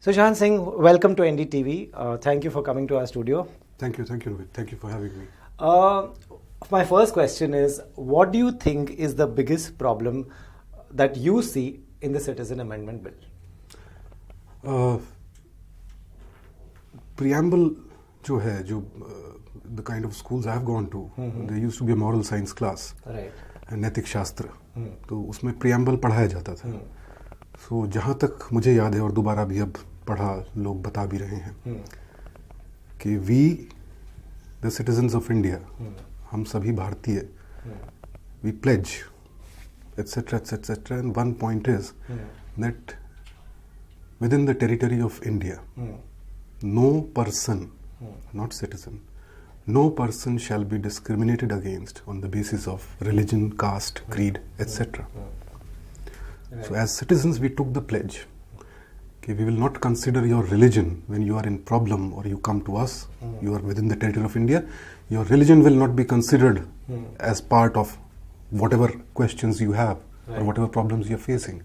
Sushant Singh, welcome to NDTV. Thank you for coming to our studio. Thank you, Rohit. Thank you for having me. My first question is, what do you think is the biggest problem that you see in the Citizen Amendment Bill? Preamble जो है, the kind of schools I've gone to, there used to be a moral science class, Right. and नैतिक शास्त्र, तो उसमें preamble पढ़ाया जाता था. So जहाँ तक मुझे याद है और दोबारा भी अब पढ़ा, लोग बता भी रहे हैं कि we, the citizens of India, हम सभी भारतीय, we pledge, etc., etc., and one point is that within the territory of India, no person, not citizen, no person shall be discriminated against on the basis of religion, caste, creed, etc. Right. So as citizens, we took the pledge. Okay, we will not consider your religion when you are in problem or you come to us, you are within the territory of India, your religion will not be considered as part of whatever questions you have or whatever problems you are facing.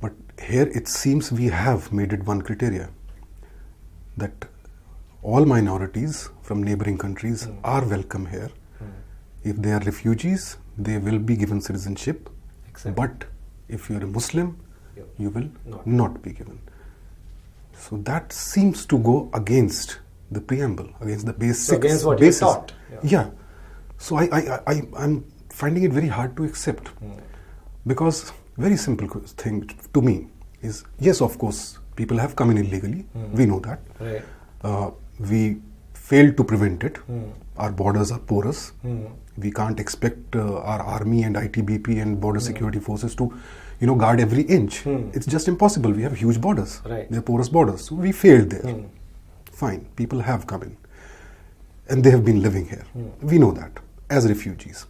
But here it seems we have made it one criteria that all minorities from neighboring countries are welcome here. If they are refugees, they will be given citizenship. Exactly. But if you are a Muslim, you will not be given. So that seems to go against the preamble, against the basics. So against what you thought. Yeah. So I'm finding it very hard to accept because very simple thing to me is, yes, of course, people have come in illegally. We know that. Right. We failed to prevent it. Our borders are porous. We can't expect our army and ITBP and border security forces to, guard every inch. It's just impossible. We have huge borders. Right. They're porous borders. So we failed there. Fine. People have come in. And they have been living here. We know that as refugees.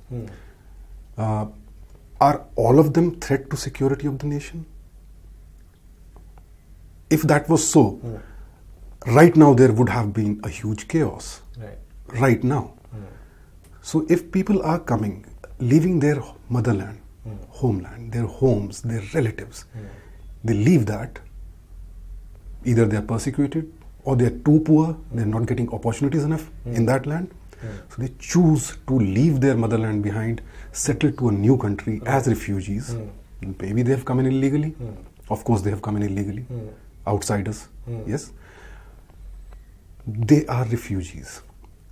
Are all of them threat to security of the nation? If that was so, right now there would have been a huge chaos. Right now. So if people are coming, leaving their motherland, homeland, their homes, their relatives, they leave that, either they are persecuted or they are too poor, they are not getting opportunities enough in that land. So they choose to leave their motherland behind, settle to a new country as refugees. Maybe they have come in illegally. Of course they have come in illegally. Outsiders, yes. They are refugees.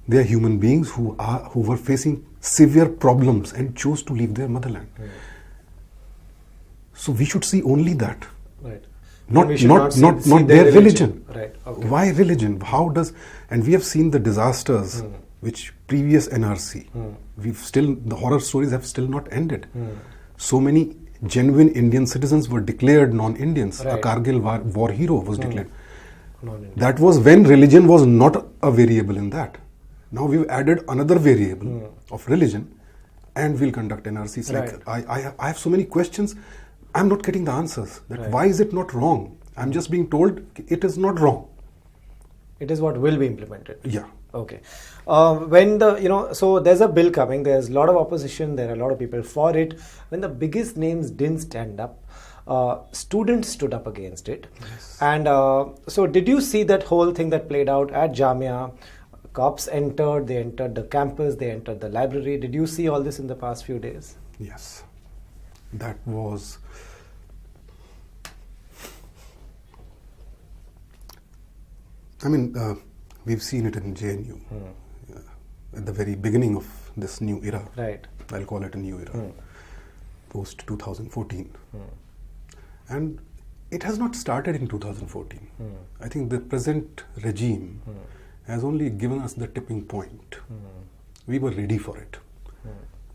They are human beings who were facing severe problems and chose to leave their motherland. So we should see only that. Right. Not their religion. Right. Okay. Why religion? How does, and we have seen the disasters which previous NRC, the horror stories have still not ended. So many genuine Indian citizens were declared non-Indians. Right. A Kargil war hero was declared. That was when religion was not a variable in that. Now we've added another variable of religion and we'll conduct NRCs. Like I have so many questions, I'm not getting the answers. That why is it not wrong? I'm just being told it is not wrong. It is what will be implemented. Yeah. Okay. So there's a bill coming, there's a lot of opposition, there are a lot of people for it. When the biggest names didn't stand up, students stood up against it. Yes. And so did you see that whole thing that played out at Jamia? Cops entered, they entered the campus, they entered the library. Did you see all this in the past few days? Yes. That was... we've seen it in JNU at the very beginning of this new era. Right. I'll call it a new era, post 2014. And it has not started in 2014. I think the present regime has only given us the tipping point. We were ready for it.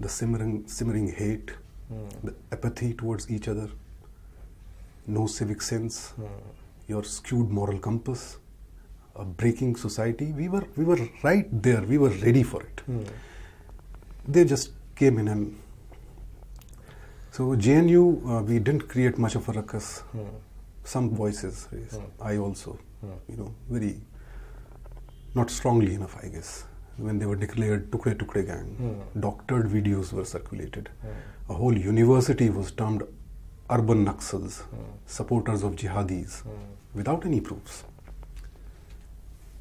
The simmering hate, the apathy towards each other, no civic sense, your skewed moral compass, a breaking society. We were right there. We were ready for it. They just came in and so JNU, we didn't create much of a ruckus. Some voices, I also, very not strongly enough, I guess. When they were declared Tukde Tukde gang, doctored videos were circulated. A whole university was termed urban Naxals, supporters of jihadis, without any proofs.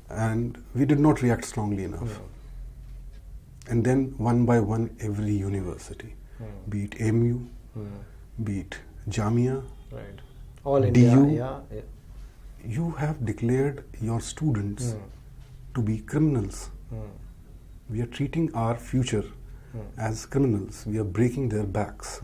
And we did not react strongly enough. And then one by one, every university, be it MU, be it Jamia, Right. All India, DU, yeah. you have declared your students to be criminals. We are treating our future as criminals. We are breaking their backs.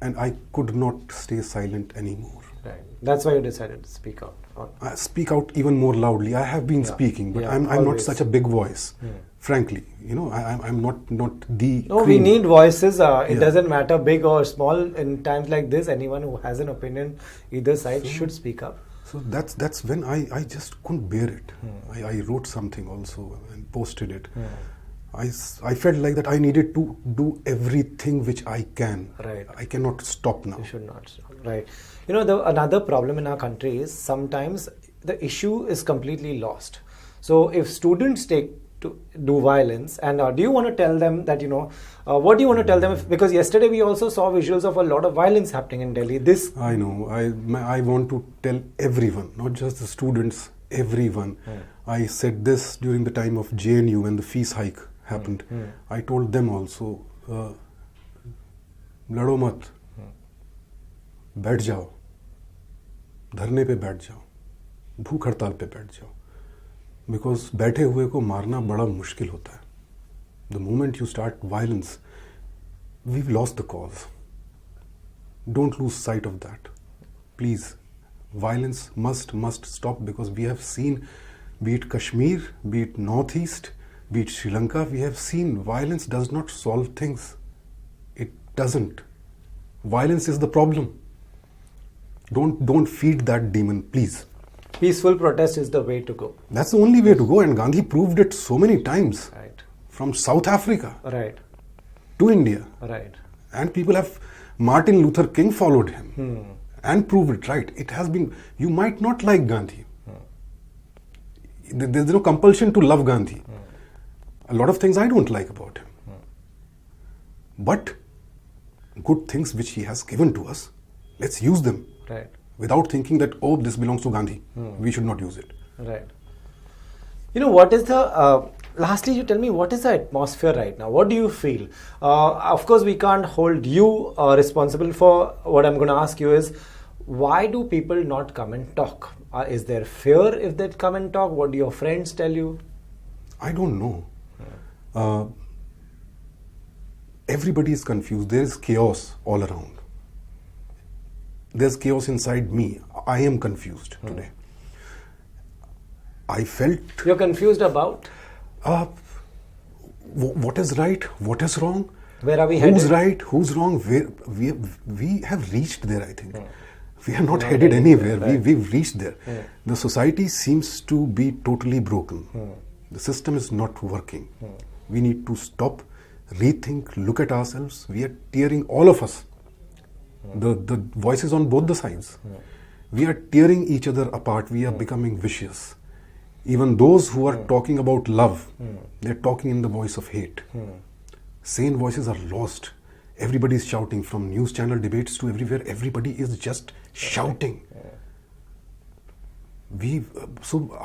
And I could not stay silent anymore. Right. That's why you decided to speak out. I speak out even more loudly. I have been speaking, but Yeah, I'm not always. such a big voice. Frankly, I'm not the. No, we cream. need voices. It Yeah. doesn't matter big or small. In times like this, anyone who has an opinion, either side, should speak up. So that's when I just couldn't bear it. I wrote something also and posted it. I felt like that I needed to do everything which I can. Right. I cannot stop now. You should not stop. Right. Another problem in our country is sometimes the issue is completely lost. So if students take to do violence, and do you want to tell them that, what do you want to tell them? Because yesterday we also saw visuals of a lot of violence happening in Delhi. I know. I want to tell everyone, not just the students, everyone. I said this during the time of JNU when the fees hike happened. I told them also, लड़ो मत, बैठ जाओ, धरने पे बैठ जाओ, भूख हड़ताल पे बैठ जाओ, because बैठे हुए को मारना बड़ा मुश्किल होता है. The moment you start violence, we've lost the cause. Don't lose sight of that. Please, violence must stop, because we have seen, be it Kashmir, be it Northeast, be it Sri Lanka, we have seen violence does not solve things. It doesn't. Violence is the problem. Don't feed that demon, please. Peaceful protest is the way to go. That's the only way to go, and Gandhi proved it so many times. Right. From South Africa Right. to India. Right. And people have, Martin Luther King followed him and proved it right. It has been, you might not like Gandhi. There's no compulsion to love Gandhi. A lot of things I don't like about him. But good things which he has given to us, let's use them. Right. Without thinking that, oh, this belongs to Gandhi. We should not use it. Right. What is the, lastly, you tell me, what is the atmosphere right now? What do you feel? Of course, we can't hold you responsible for what I'm going to ask you is, why do people not come and talk? Is there fear if they come and talk? What do your friends tell you? I don't know. Everybody is confused. There is chaos all around. There's chaos inside me. I am confused today. I felt... You're confused about? What is right? What is wrong? Where are we headed? Who's right? Who's wrong? We have reached there, I think. We are not headed anywhere. Right. We've reached there. The society seems to be totally broken. The system is not working. We need to stop, rethink, look at ourselves. We are tearing, all of us, the voices on both the sides. We are tearing each other apart. We are becoming vicious. Even those who are talking about love, they're talking in the voice of hate. Sane voices are lost. Everybody is shouting, from news channel debates to everywhere. Everybody is just shouting. So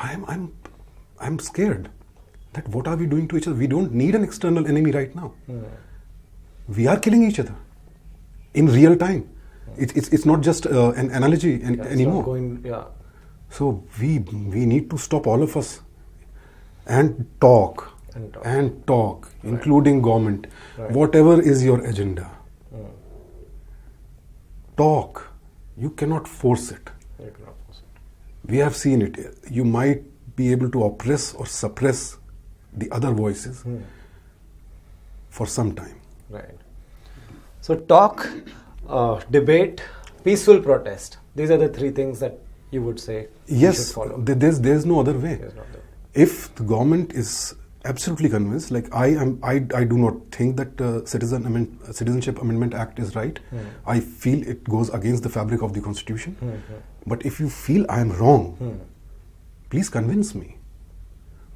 I'm scared that what are we doing to each other? We don't need an external enemy right now. We are killing each other in real time. It's not just an analogy anymore. So we need to stop, all of us, and talk, including government. Right. Whatever is your agenda, talk. You cannot force it. We have seen it. You might be able to oppress or suppress the other voices for some time. Right. So talk, debate, peaceful protest. These are the three things that you would say yes, we should follow. There's no other way. There's no other way. If the government is absolutely convinced, like I do not think that Citizenship Amendment Act is right. I feel it goes against the fabric of the Constitution. But if you feel I am wrong, please convince me.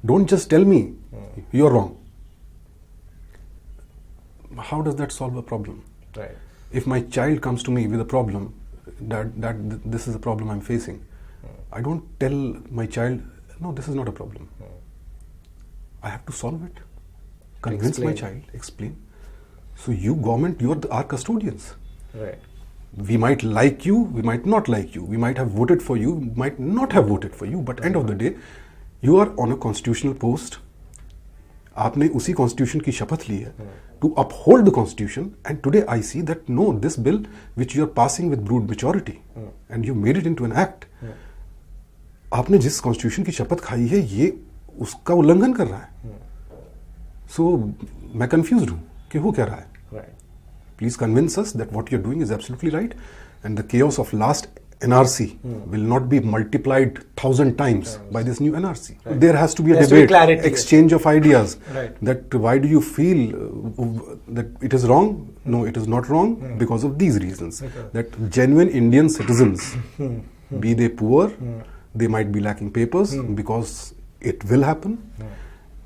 Don't just tell me you're wrong. How does that solve a problem? Right. If my child comes to me with a problem, this is a problem I'm facing, I don't tell my child, no, this is not a problem. I have to solve it. Convince my child, explain. So you, government, you are our custodians. Right. We might like you, we might not like you, we might have voted for you, we might not have voted for you, but end of the day, you are on a constitutional post. आपने उसी constitution की शपथ ली है to uphold the constitution, and today I see that no, this bill which you are passing with brute majority and you made it into an act, आपने जिस constitution की शपथ खाई है ये उसका उल्लंघन कर रहा है. So मैं confused हूँ कि वो क्या रहा है. Right. Please convince us that what you're doing is absolutely right, and the chaos of last NRC will not be multiplied 1,000 times by this new NRC. Right. There has to be a There has to be debate, clarity, exchange of ideas. Right. That why do you feel that it is wrong? No, it is not wrong because of these reasons. Okay. That genuine Indian citizens, be they poor, they might be lacking papers because it will happen.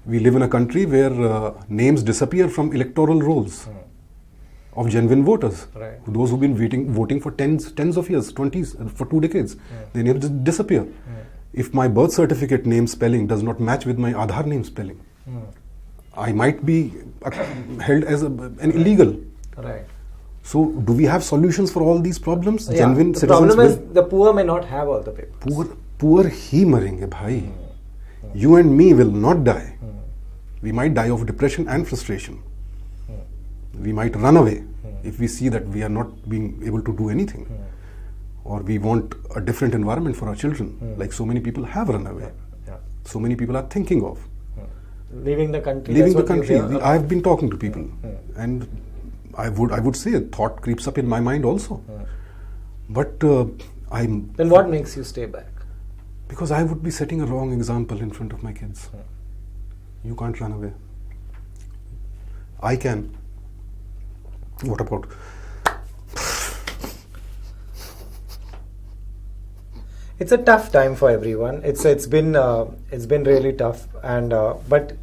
We live in a country where names disappear from electoral rolls of genuine voters. Right. Those who've been voting for tens of years, 20s, for 2 decades. Their names disappear. If my birth certificate name spelling does not match with my Aadhaar name spelling, I might be held as an illegal. Right. So, do we have solutions for all these problems? Yeah. Genuine The citizens problem is will- the poor may not have all the papers. poor ही मरेंगे भाई. You and me will not die. We might die of depression and frustration. We might run away if we see that we are not being able to do anything. Or we want a different environment for our children, like so many people have run away. Yeah. So many people are thinking of Leaving the country. leaving the that's what you country. hear. I have been talking to people, and I would say a thought creeps up in my mind also. But Then what makes you stay back? because I would be setting a wrong example in front of my kids. You can't run away. I can. What about? It's a tough time for everyone. It's been really tough, and but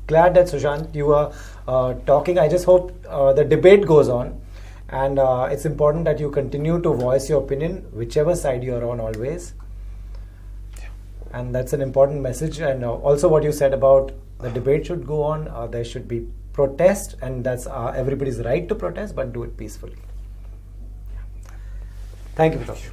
glad that Sushant you are talking. I just hope the debate goes on, and it's important that you continue to voice your opinion, whichever side you are on, always. And that's an important message. And also what you said about the debate should go on. There should be protest, and that's everybody's right to protest, but do it peacefully. Thank you for talking.